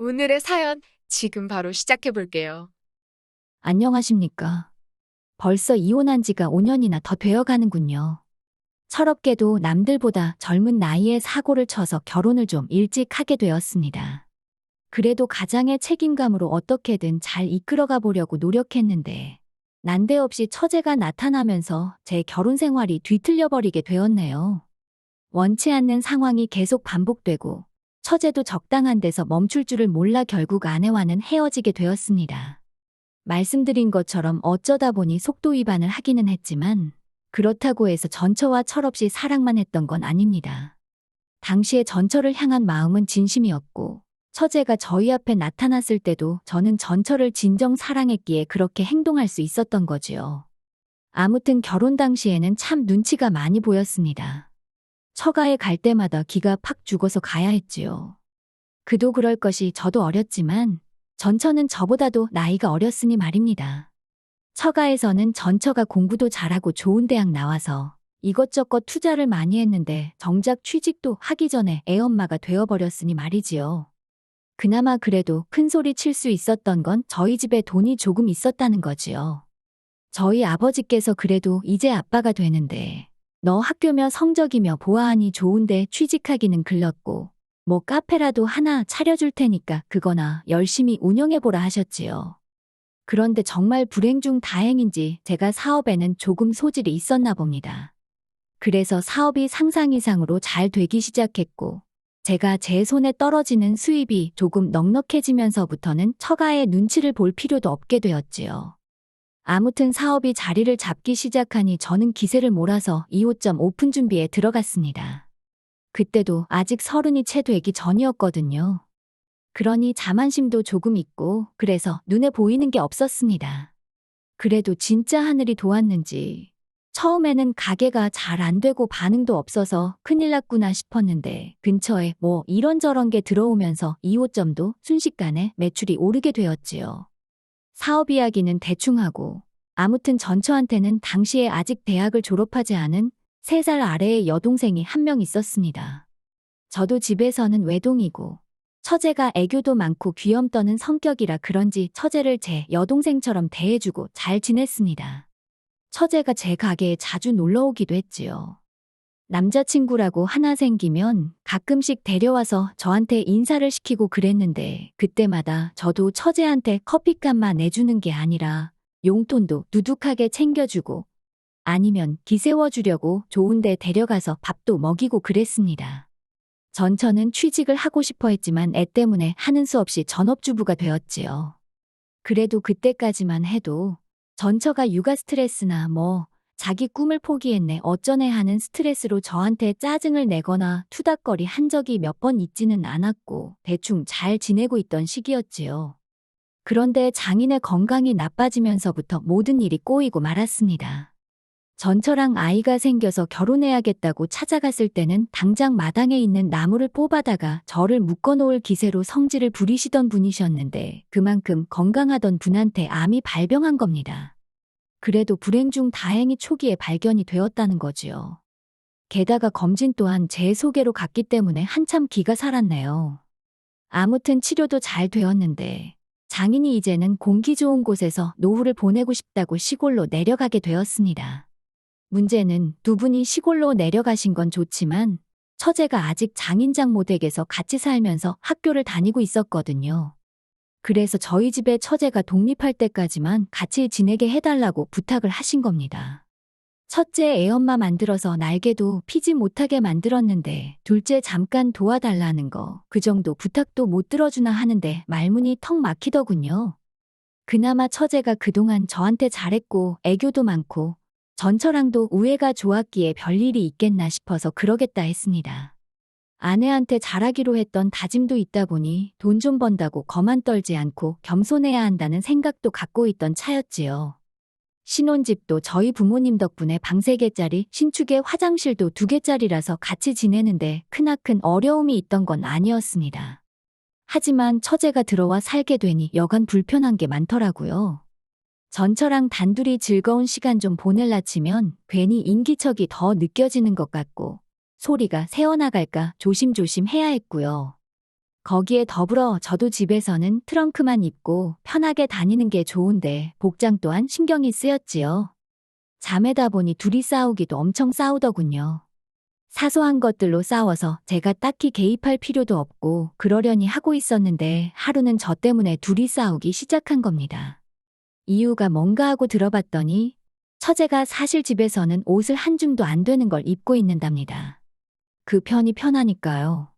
오늘의 사연 지금 바로 시작해 볼게요. 안녕하십니까. 벌써 이혼한 지가 5년이나 더 되어 가는군요. 철없게도 남들보다 젊은 나이에 사고를 쳐서 결혼을 좀 일찍 하게 되었습니다. 그래도 가장의 책임감으로 어떻게든 잘 이끌어가 보려고 노력했는데, 난데없이 처제가 나타나면서 제 결혼 생활이 뒤틀려 버리게 되었네요. 원치 않는 상황이 계속 반복되고, 처제도 적당한 데서 멈출 줄을 몰라 결국 아내와는 헤어지게 되었습니다. 말씀드린 것처럼 어쩌다 보니 속도 위반을 하기는 했지만 그렇다고 해서 전처와 철없이 사랑만 했던 건 아닙니다. 당시에 전처를 향한 마음은 진심이었고 처제가 저희 앞에 나타났을 때도 저는 전처를 진정 사랑했기에 그렇게 행동할 수 있었던 거지요. 아무튼 결혼 당시에는 참 눈치가 많이 보였습니다. 처가에 갈 때마다 기가 팍 죽어서 가야 했지요. 그도 그럴 것이 저도 어렸지만 전처는 저보다도 나이가 어렸으니 말입니다. 처가에서는 전처가 공부도 잘하고 좋은 대학 나와서 이것저것 투자를 많이 했는데 정작 취직도 하기 전에 애엄마가 되어버렸으니 말이지요. 그나마 그래도 큰 소리 칠 수 있었던 건 저희 집에 돈이 조금 있었다는 거지요. 저희 아버지께서 그래도 이제 아빠가 되는데 너 학교며 성적이며 보아하니 좋은데 취직하기는 글렀고 뭐 카페라도 하나 차려줄 테니까 그거나 열심히 운영해보라 하셨지요. 그런데 정말 불행 중 다행인지 제가 사업에는 조금 소질이 있었나 봅니다. 그래서 사업이 상상 이상으로 잘 되기 시작했고 제가 제 손에 떨어지는 수입이 조금 넉넉해지면서부터는 처가의 눈치를 볼 필요도 없게 되었지요. 아무튼 사업이 자리를 잡기 시작하니 저는 기세를 몰아서 2호점 오픈 준비에 들어갔습니다. 그때도 아직 30이 채 되기 전이었거든요. 그러니 자만심도 조금 있고 그래서 눈에 보이는 게 없었습니다. 그래도 진짜 하늘이 도왔는지 처음에는 가게가 잘 안 되고 반응도 없어서 큰일 났구나 싶었는데 근처에 뭐 이런저런 게 들어오면서 2호점도 순식간에 매출이 오르게 되었지요. 사업 이야기는 대충 하고 아무튼 전처한테는 당시에 아직 대학을 졸업하지 않은 3살 아래의 여동생이 한 명 있었습니다. 저도 집에서는 외동이고 처제가 애교도 많고 귀염 떠는 성격이라 그런지 처제를 제 여동생처럼 대해주고 잘 지냈습니다. 처제가 제 가게에 자주 놀러 오기도 했지요. 남자친구라고 하나 생기면 가끔씩 데려와서 저한테 인사를 시키고 그랬는데 그때마다 저도 처제한테 커피값만 내주는 게 아니라 용돈도 두둑하게 챙겨주고 아니면 기세워주려고 좋은 데 데려가서 밥도 먹이고 그랬습니다. 전처는 취직을 하고 싶어 했지만 애 때문에 하는 수 없이 전업주부가 되었지요. 그래도 그때까지만 해도 전처가 육아 스트레스나 뭐 자기 꿈을 포기했네 어쩌네 하는 스트레스로 저한테 짜증을 내거나 투닥거리 한 적이 몇 번 있지는 않았고 대충 잘 지내고 있던 시기였지요. 그런데 장인의 건강이 나빠지면서부터 모든 일이 꼬이고 말았습니다. 전처랑 아이가 생겨서 결혼해야겠다고 찾아갔을 때는 당장 마당에 있는 나무를 뽑아다가 저를 묶어놓을 기세로 성질을 부리시던 분이셨는데 그만큼 건강하던 분한테 암이 발병한 겁니다. 그래도 불행 중 다행히 초기에 발견이 되었다는 거지요. 게다가 검진 또한 제 소개로 갔기 때문에 한참 기가 살았네요. 아무튼 치료도 잘 되었는데 장인이 이제는 공기 좋은 곳에서 노후를 보내고 싶다고 시골로 내려가게 되었습니다. 문제는 두 분이 시골로 내려가신 건 좋지만 처제가 아직 장인장 모댁에서 같이 살면서 학교를 다니고 있었거든요. 그래서 저희 집에 처제가 독립할 때까지만 같이 지내게 해달라고 부탁을 하신 겁니다. 첫째 애엄마 만들어서 날개도 피지 못하게 만들었는데 둘째 잠깐 도와달라는 거 그 정도 부탁도 못 들어주나 하는데 말문이 턱 막히더군요. 그나마 처제가 그동안 저한테 잘했고 애교도 많고 전처랑도 우애가 좋았기에 별일이 있겠나 싶어서 그러겠다 했습니다. 아내한테 잘하기로 했던 다짐도 있다 보니 돈 좀 번다고 거만 떨지 않고 겸손해야 한다는 생각도 갖고 있던 차였지요. 신혼집도 저희 부모님 덕분에 방 3개짜리, 신축에 화장실도 2개짜리라서 같이 지내는데 크나큰 어려움이 있던 건 아니었습니다. 하지만 처제가 들어와 살게 되니 여간 불편한 게 많더라고요. 전처랑 단둘이 즐거운 시간 좀 보낼라 치면 괜히 인기척이 더 느껴지는 것 같고 소리가 새어나갈까 조심조심 해야 했고요. 거기에 더불어 저도 집에서는 트렁크만 입고 편하게 다니는 게 좋은데 복장 또한 신경이 쓰였지요. 자매다 보니 둘이 싸우기도 엄청 싸우더군요. 사소한 것들로 싸워서 제가 딱히 개입할 필요도 없고 그러려니 하고 있었는데 하루는 저 때문에 둘이 싸우기 시작한 겁니다. 이유가 뭔가 하고 들어봤더니 처제가 사실 집에서는 옷을 한 줌도 안 되는 걸 입고 있는답니다. 그 편이 편하니까요.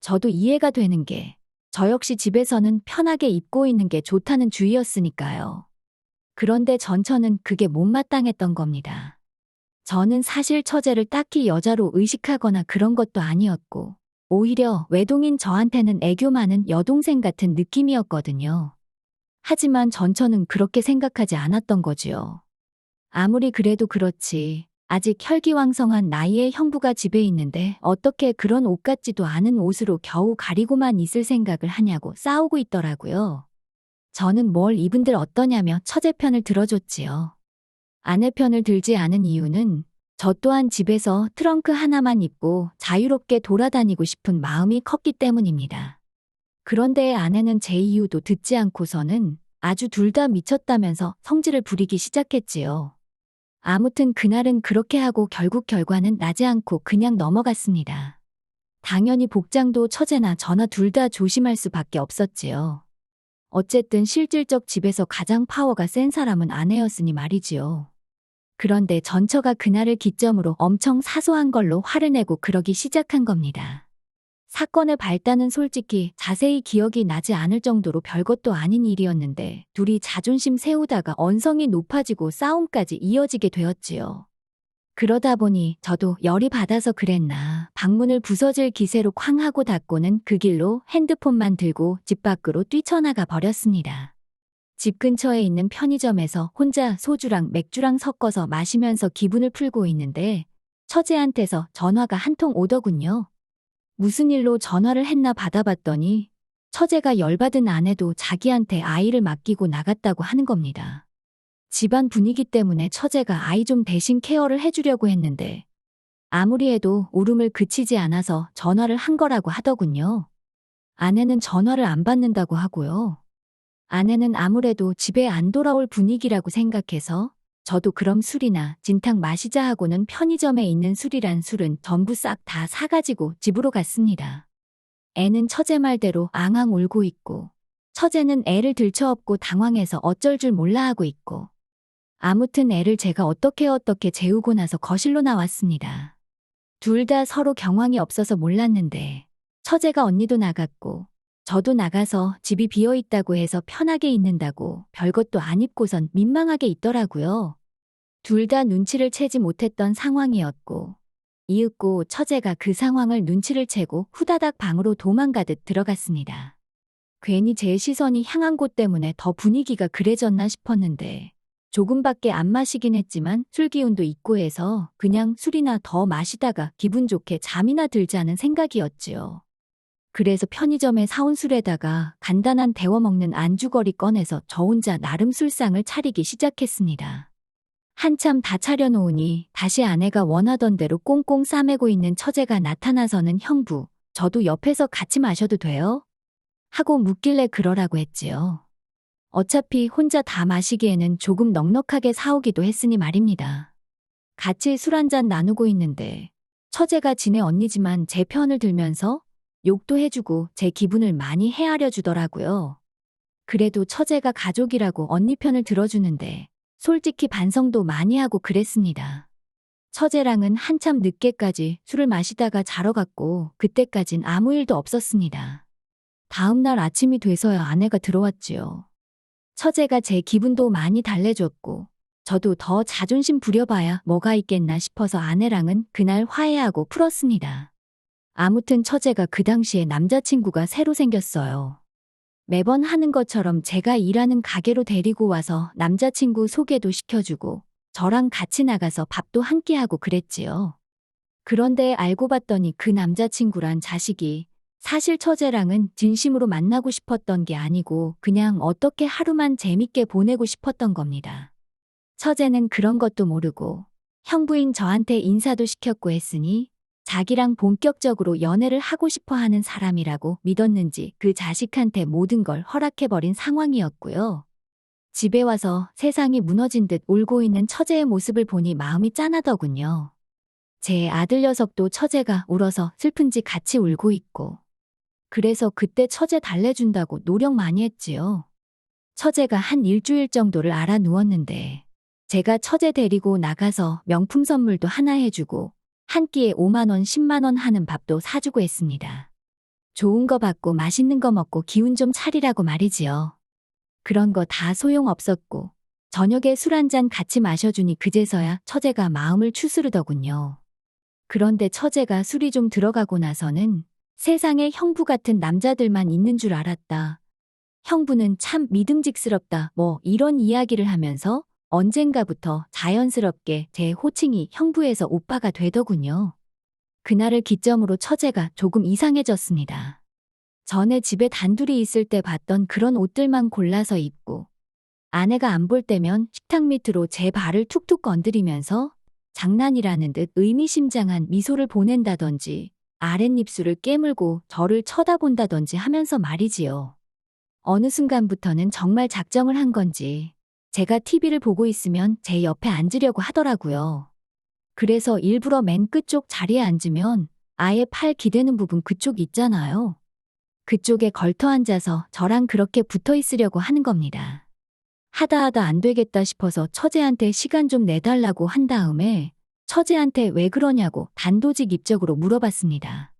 저도 이해가 되는 게 저 역시 집에서는 편하게 입고 있는 게 좋다는 주의였으니까요. 그런데 전처는 그게 못마땅했던 겁니다. 저는 사실 처제를 딱히 여자로 의식하거나 그런 것도 아니었고 오히려 외동인 저한테는 애교 많은 여동생 같은 느낌이었거든요. 하지만 전처는 그렇게 생각하지 않았던 거지요. 아무리 그래도 그렇지 아직 혈기왕성한 나이의 형부가 집에 있는데 어떻게 그런 옷 같지도 않은 옷으로 겨우 가리고만 있을 생각을 하냐고 싸우고 있더라고요. 저는 뭘 입은들 어떠냐며 처제 편을 들어줬지요. 아내 편을 들지 않은 이유는 저 또한 집에서 트렁크 하나만 입고 자유롭게 돌아다니고 싶은 마음이 컸기 때문입니다. 그런데 아내는 제 이유도 듣지 않고서는 아주 둘 다 미쳤다면서 성질을 부리기 시작했지요. 아무튼 그날은 그렇게 하고 결국 결과는 나지 않고 그냥 넘어갔습니다. 당연히 복장도 처제나 저나 둘 다 조심할 수밖에 없었지요. 어쨌든 실질적 집에서 가장 파워가 센 사람은 아내였으니 말이지요. 그런데 전처가 그날을 기점으로 엄청 사소한 걸로 화를 내고 그러기 시작한 겁니다. 사건의 발단은 솔직히 자세히 기억이 나지 않을 정도로 별것도 아닌 일이었는데 둘이 자존심 세우다가 언성이 높아지고 싸움까지 이어지게 되었지요. 그러다 보니 저도 열이 받아서 그랬나 방문을 부서질 기세로 쾅 하고 닫고는 그 길로 핸드폰만 들고 집 밖으로 뛰쳐나가 버렸습니다. 집 근처에 있는 편의점에서 혼자 소주랑 맥주랑 섞어서 마시면서 기분을 풀고 있는데 처제한테서 전화가 한 통 오더군요. 무슨 일로 전화를 했나 받아봤더니 처제가 열받은 아내도 자기한테 아이를 맡기고 나갔다고 하는 겁니다. 집안 분위기 때문에 처제가 아이 좀 대신 케어를 해주려고 했는데 아무리 해도 울음을 그치지 않아서 전화를 한 거라고 하더군요. 아내는 전화를 안 받는다고 하고요. 아내는 아무래도 집에 안 돌아올 분위기라고 생각해서 저도 그럼 술이나 진탕 마시자 하고는 편의점에 있는 술이란 술은 전부 싹 다 사가지고 집으로 갔습니다. 애는 처제 말대로 앙앙 울고 있고 처제는 애를 들쳐업고 당황해서 어쩔 줄 몰라 하고 있고 아무튼 애를 제가 어떻게 재우고 나서 거실로 나왔습니다. 둘 다 서로 경황이 없어서 몰랐는데 처제가 언니도 나갔고 저도 나가서 집이 비어있다고 해서 편하게 있는다고 별것도 안 입고선 민망하게 있더라고요. 둘 다 눈치를 채지 못했던 상황이었고 이윽고 처제가 그 상황을 눈치를 채고 후다닥 방으로 도망가듯 들어갔습니다. 괜히 제 시선이 향한 곳 때문에 더 분위기가 그래졌나 싶었는데 조금밖에 안 마시긴 했지만 술기운도 있고 해서 그냥 술이나 더 마시다가 기분 좋게 잠이나 들자는 생각이었지요. 그래서 편의점에 사온 술에다가 간단한 데워 먹는 안주거리 꺼내서 저 혼자 나름 술상을 차리기 시작했습니다. 한참 다 차려놓으니 다시 아내가 원하던 대로 꽁꽁 싸매고 있는 처제가 나타나서는 형부, 저도 옆에서 같이 마셔도 돼요? 하고 묻길래 그러라고 했지요. 어차피 혼자 다 마시기에는 조금 넉넉하게 사오기도 했으니 말입니다. 같이 술 한잔 나누고 있는데 처제가 지네 언니지만 제 편을 들면서 욕도 해주고 제 기분을 많이 헤아려 주더라고요. 그래도 처제가 가족이라고 언니 편을 들어주는데 솔직히 반성도 많이 하고 그랬습니다. 처제랑은 한참 늦게까지 술을 마시다가 자러 갔고 그때까진 아무 일도 없었습니다. 다음날 아침이 돼서야 아내가 들어왔지요. 처제가 제 기분도 많이 달래줬고 저도 더 자존심 부려봐야 뭐가 있겠나 싶어서 아내랑은 그날 화해하고 풀었습니다. 아무튼 처제가 그 당시에 남자친구가 새로 생겼어요. 매번 하는 것처럼 제가 일하는 가게로 데리고 와서 남자친구 소개도 시켜주고 저랑 같이 나가서 밥도 함께 하고 그랬지요. 그런데 알고 봤더니 그 남자친구란 자식이 사실 처제랑은 진심으로 만나고 싶었던 게 아니고 그냥 어떻게 하루만 재밌게 보내고 싶었던 겁니다. 처제는 그런 것도 모르고 형부인 저한테 인사도 시켰고 했으니 자기랑 본격적으로 연애를 하고 싶어 하는 사람이라고 믿었는지 그 자식한테 모든 걸 허락해버린 상황이었고요. 집에 와서 세상이 무너진 듯 울고 있는 처제의 모습을 보니 마음이 짠하더군요. 제 아들 녀석도 처제가 울어서 슬픈지 같이 울고 있고. 그래서 그때 처제 달래준다고 노력 많이 했지요. 처제가 한 일주일 정도를 알아 누웠는데 제가 처제 데리고 나가서 명품 선물도 하나 해주고 한 끼에 5만 원, 10만 원 하는 밥도 사주고 했습니다. 좋은 거 받고 맛있는 거 먹고 기운 좀 차리라고 말이지요. 그런 거 다 소용없었고 저녁에 술 한 잔 같이 마셔주니 그제서야 처제가 마음을 추스르더군요. 그런데 처제가 술이 좀 들어가고 나서는 세상에 형부 같은 남자들만 있는 줄 알았다. 형부는 참 믿음직스럽다. 뭐 이런 이야기를 하면서 언젠가부터 자연스럽게 제 호칭이 형부에서 오빠가 되더군요. 그날을 기점으로 처제가 조금 이상해졌습니다. 전에 집에 단둘이 있을 때 봤던 그런 옷들만 골라서 입고 아내가 안 볼 때면 식탁 밑으로 제 발을 툭툭 건드리면서 장난이라는 듯 의미심장한 미소를 보낸다던지 아랫입술을 깨물고 저를 쳐다본다던지 하면서 말이지요. 어느 순간부터는 정말 작정을 한 건지 제가 TV를 보고 있으면 제 옆에 앉으려고 하더라고요. 그래서 일부러 맨 끝쪽 자리에 앉으면 아예 팔 기대는 부분 그쪽 있잖아요. 그쪽에 걸터 앉아서 저랑 그렇게 붙어 있으려고 하는 겁니다. 하다 안 되겠다 싶어서 처제한테 시간 좀 내달라고 한 다음에 처제한테 왜 그러냐고 단도직 입적으로 물어봤습니다.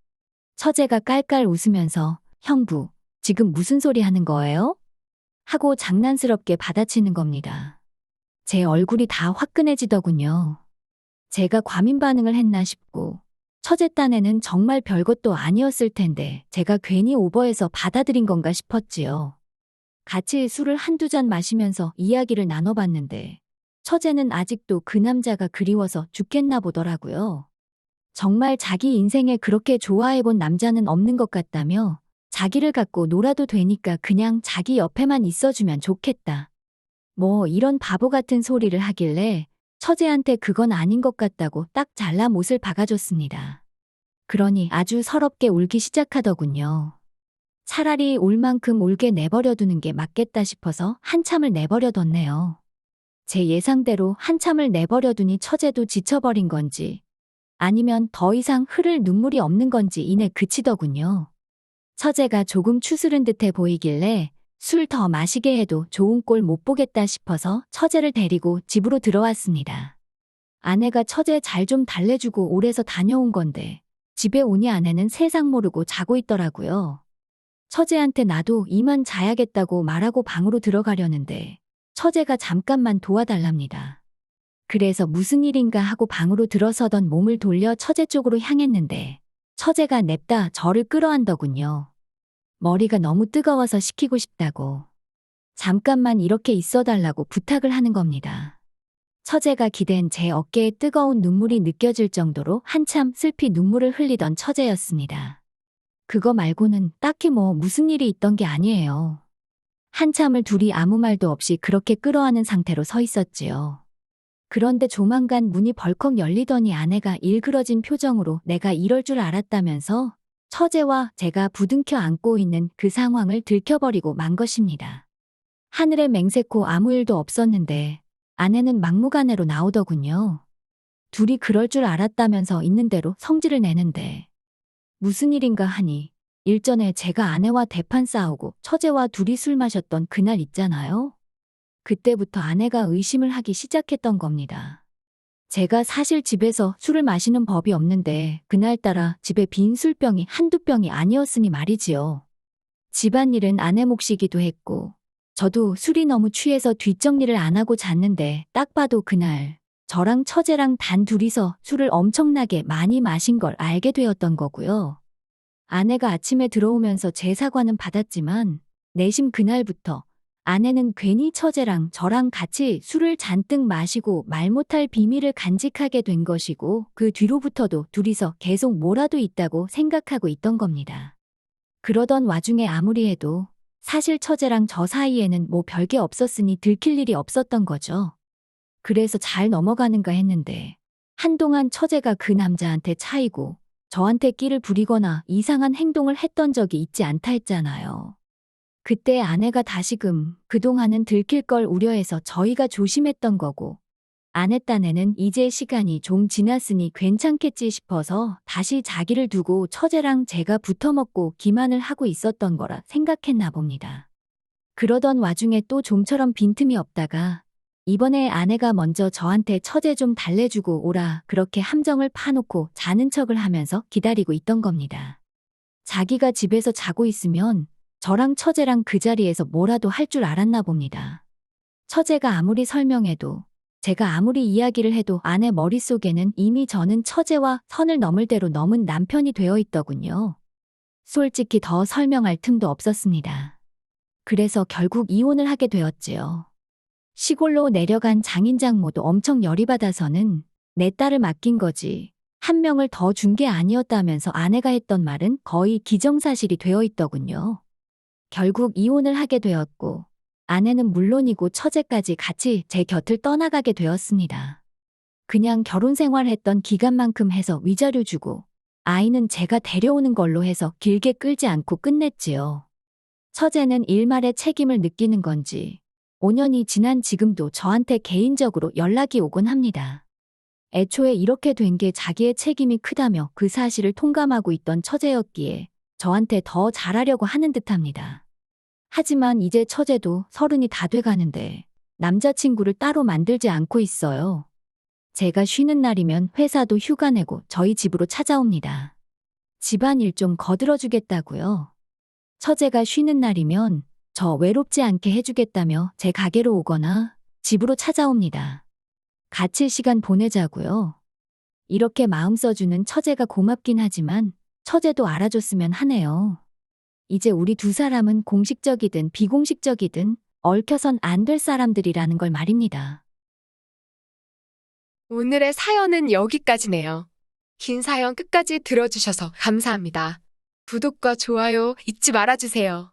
처제가 깔깔 웃으면서 형부, 지금 무슨 소리 하는 거예요? 하고 장난스럽게 받아치는 겁니다. 제 얼굴이 다 화끈해지더군요. 제가 과민 반응을 했나 싶고 처제 딴에는 정말 별것도 아니었을 텐데 제가 괜히 오버해서 받아들인 건가 싶었지요. 같이 술을 한두 잔 마시면서 이야기를 나눠봤는데 처제는 아직도 그 남자가 그리워서 죽겠나 보더라고요. 정말 자기 인생에 그렇게 좋아해본 남자는 없는 것 같다며 자기를 갖고 놀아도 되니까 그냥 자기 옆에만 있어주면 좋겠다. 뭐 이런 바보 같은 소리를 하길래 처제한테 그건 아닌 것 같다고 딱 잘라 못을 박아줬습니다. 그러니 아주 서럽게 울기 시작하더군요. 차라리 울 만큼 울게 내버려두는 게 맞겠다 싶어서 한참을 내버려뒀네요. 제 예상대로 한참을 내버려두니 처제도 지쳐버린 건지 아니면 더 이상 흐를 눈물이 없는 건지 이내 그치더군요. 처제가 조금 추스른 듯해 보이길래 술 더 마시게 해도 좋은 꼴 못 보겠다 싶어서 처제를 데리고 집으로 들어왔습니다. 아내가 처제 잘 좀 달래주고 오래서 다녀온 건데 집에 오니 아내는 세상 모르고 자고 있더라고요. 처제한테 나도 이만 자야겠다고 말하고 방으로 들어가려는데 처제가 잠깐만 도와달랍니다. 그래서 무슨 일인가 하고 방으로 들어서던 몸을 돌려 처제 쪽으로 향했는데 처제가 냅다 저를 끌어안더군요. 머리가 너무 뜨거워서 식히고 싶다고. 잠깐만 이렇게 있어달라고 부탁을 하는 겁니다. 처제가 기댄 제 어깨에 뜨거운 눈물이 느껴질 정도로 한참 슬피 눈물을 흘리던 처제였습니다. 그거 말고는 딱히 뭐 무슨 일이 있던 게 아니에요. 한참을 둘이 아무 말도 없이 그렇게 끌어안은 상태로 서 있었지요. 그런데 조만간 문이 벌컥 열리더니 아내가 일그러진 표정으로 내가 이럴 줄 알았다면서 처제와 제가 부둥켜 안고 있는 그 상황을 들켜버리고 만 것입니다. 하늘에 맹세코 아무 일도 없었는데 아내는 막무가내로 나오더군요. 둘이 그럴 줄 알았다면서 있는 대로 성질을 내는데 무슨 일인가 하니 일전에 제가 아내와 대판 싸우고 처제와 둘이 술 마셨던 그날 있잖아요. 그때부터 아내가 의심을 하기 시작했던 겁니다. 제가 사실 집에서 술을 마시는 법이 없는데 그날따라 집에 빈 술병이 한두 병이 아니었으니 말이지요. 집안일은 아내 몫이기도 했고 저도 술이 너무 취해서 뒷정리를 안 하고 잤는데 딱 봐도 그날 저랑 처제랑 단 둘이서 술을 엄청나게 많이 마신 걸 알게 되었던 거고요. 아내가 아침에 들어오면서 제 사과는 받았지만 내심 그날부터 아내는 괜히 처제랑 저랑 같이 술을 잔뜩 마시고 말 못할 비밀을 간직하게 된 것이고 그 뒤로부터도 둘이서 계속 뭐라도 있다고 생각하고 있던 겁니다. 그러던 와중에 아무리 해도 사실 처제랑 저 사이에는 뭐 별게 없었으니 들킬 일이 없었던 거죠. 그래서 잘 넘어가는가 했는데 한동안 처제가 그 남자한테 차이고 저한테 끼를 부리거나 이상한 행동을 했던 적이 있지 않다 했잖아요. 그때 아내가 다시금 그동안은 들킬 걸 우려해서 저희가 조심했던 거고, 아내 딴에는 이제 시간이 좀 지났으니 괜찮겠지 싶어서 다시 자기를 두고 처제랑 제가 붙어먹고 기만을 하고 있었던 거라 생각했나 봅니다. 그러던 와중에 또 좀처럼 빈틈이 없다가 이번에 아내가 먼저 저한테 처제 좀 달래주고 오라 그렇게 함정을 파놓고 자는 척을 하면서 기다리고 있던 겁니다. 자기가 집에서 자고 있으면 저랑 처제랑 그 자리에서 뭐라도 할 줄 알았나 봅니다. 처제가 아무리 설명해도 제가 아무리 이야기를 해도 아내 머릿속에는 이미 저는 처제와 선을 넘을 대로 넘은 남편이 되어 있더군요. 솔직히 더 설명할 틈도 없었습니다. 그래서 결국 이혼을 하게 되었지요. 시골로 내려간 장인장모도 엄청 열이 받아서는 내 딸을 맡긴 거지. 한 명을 더 준 게 아니었다면서 아내가 했던 말은 거의 기정사실이 되어 있더군요. 결국 이혼을 하게 되었고 아내는 물론이고 처제까지 같이 제 곁을 떠나가게 되었습니다. 그냥 결혼 생활했던 기간만큼 해서 위자료 주고 아이는 제가 데려오는 걸로 해서 길게 끌지 않고 끝냈지요. 처제는 일말의 책임을 느끼는 건지 5년이 지난 지금도 저한테 개인적으로 연락이 오곤 합니다. 애초에 이렇게 된 게 자기의 책임이 크다며 그 사실을 통감하고 있던 처제였기에 저한테 더 잘하려고 하는 듯합니다. 하지만 이제 처제도 30이 다 돼가는데 남자친구를 따로 만들지 않고 있어요. 제가 쉬는 날이면 회사도 휴가 내고 저희 집으로 찾아옵니다. 집안일 좀 거들어주겠다고요. 처제가 쉬는 날이면 저 외롭지 않게 해주겠다며 제 가게로 오거나 집으로 찾아옵니다. 같이 시간 보내자고요. 이렇게 마음 써주는 처제가 고맙긴 하지만 처제도 알아줬으면 하네요. 이제 우리 두 사람은 공식적이든 비공식적이든 얽혀선 안 될 사람들이라는 걸 말입니다. 오늘의 사연은 여기까지네요. 긴 사연 끝까지 들어주셔서 감사합니다. 구독과 좋아요 잊지 말아주세요.